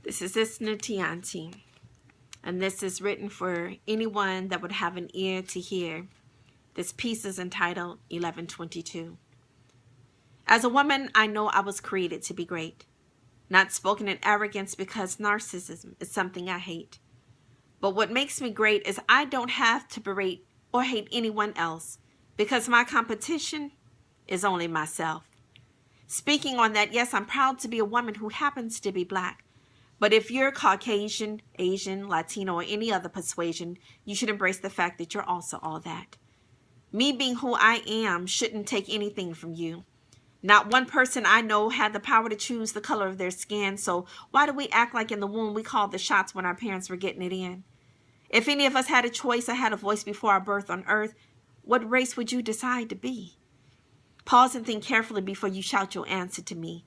This is Isna Tianti, and this is written for anyone that would have an ear to hear. This piece is entitled 1122. As a woman, I know I was created to be great, not spoken in arrogance because narcissism is something I hate. But what makes me great is I don't have to berate or hate anyone else because my competition is only myself. Speaking on that, yes, I'm proud to be a woman who happens to be black. But if you're Caucasian, Asian, Latino, or any other persuasion, you should embrace the fact that you're also all that. Me being who I am shouldn't take anything from you. Not one person I know had the power to choose the color of their skin, so why do we act like in the womb we called the shots when our parents were getting it in? If any of us had a choice or had a voice before our birth on earth, what race would you decide to be? Pause and think carefully before you shout your answer to me.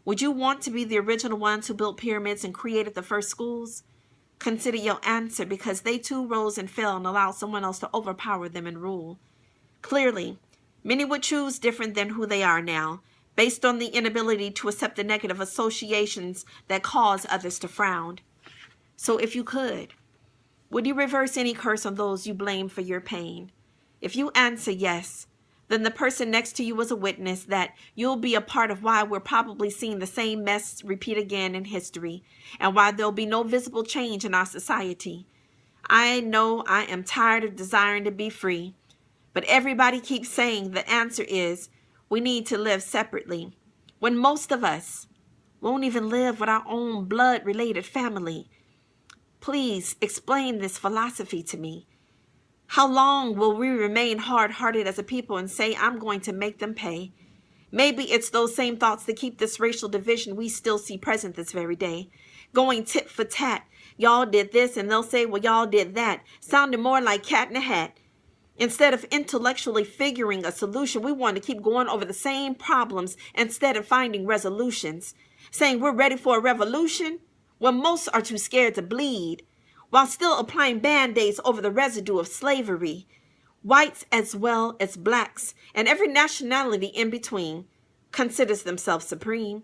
Would you want to be the original ones who built pyramids and created the first schools? Consider your answer because they too rose and fell and allowed someone else to overpower them and rule. Clearly, many would choose different than who they are now, based on the inability to accept the negative associations that cause others to frown. So if you could, would you reverse any curse on those you blame for your pain? If you answer yes, then the person next to you is a witness that you'll be a part of why we're probably seeing the same mess repeat again in history and why there'll be no visible change in our society. I know I am tired of desiring to be free, but everybody keeps saying the answer is we need to live separately, when most of us won't even live with our own blood-related family. Please explain this philosophy to me. How long will we remain hard-hearted as a people and say, I'm going to make them pay? Maybe it's those same thoughts that keep this racial division we still see present this very day. Going tit for tat. Y'all did this and they'll say, well, y'all did that. Sounding more like cat in a hat. Instead of intellectually figuring a solution, we want to keep going over the same problems instead of finding resolutions. Saying we're ready for a revolution when most are too scared to bleed, while still applying band-aids over the residue of slavery. Whites as well as blacks and every nationality in between considers themselves supreme.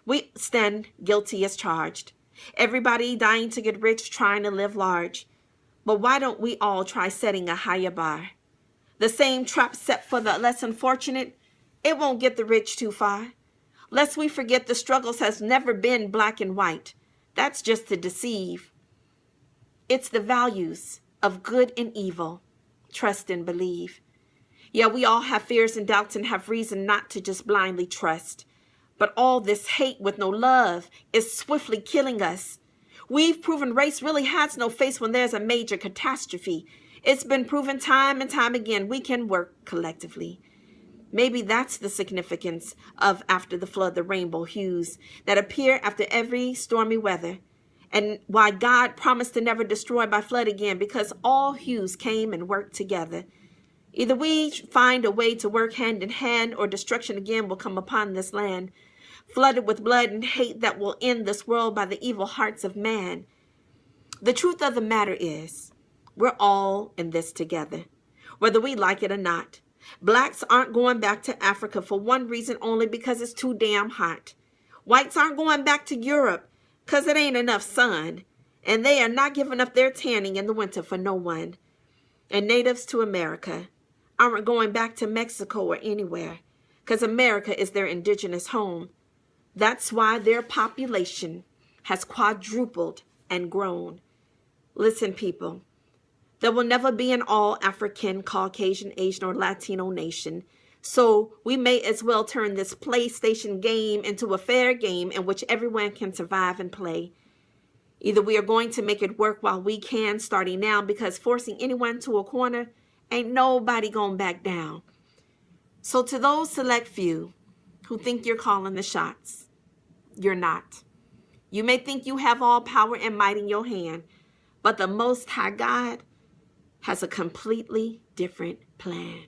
We stand guilty as charged. Everybody dying to get rich, trying to live large. But why don't we all try setting a higher bar? The same trap set for the less unfortunate, it won't get the rich too far. Lest we forget the struggles has never been black and white. That's just to deceive. It's the values of good and evil, trust and believe. Yeah, we all have fears and doubts and have reason not to just blindly trust. But all this hate with no love is swiftly killing us. We've proven race really has no face when there's a major catastrophe. It's been proven time and time again we can work collectively. Maybe that's the significance of after the flood, the rainbow hues that appear after every stormy weather. And why God promised to never destroy by flood again, because all hues came and worked together. Either we find a way to work hand in hand, or destruction again will come upon this land, flooded with blood and hate that will end this world by the evil hearts of man. The truth of the matter is, we're all in this together, whether we like it or not. Blacks aren't going back to Africa for one reason only, because it's too damn hot. Whites aren't going back to Europe because it ain't enough sun, and they are not giving up their tanning in the winter for no one. And natives to America aren't going back to Mexico or anywhere because America is their indigenous home. That's why their population has quadrupled and grown. Listen, people, there will never be an all-African, Caucasian, Asian, or Latino nation. So we may as well turn this PlayStation game into a fair game in which everyone can survive and play. Either we are going to make it work while we can, starting now, because forcing anyone to a corner, ain't nobody going back down. So to those select few who think you're calling the shots, you're not. You may think you have all power and might in your hand, but the Most High God has a completely different plan.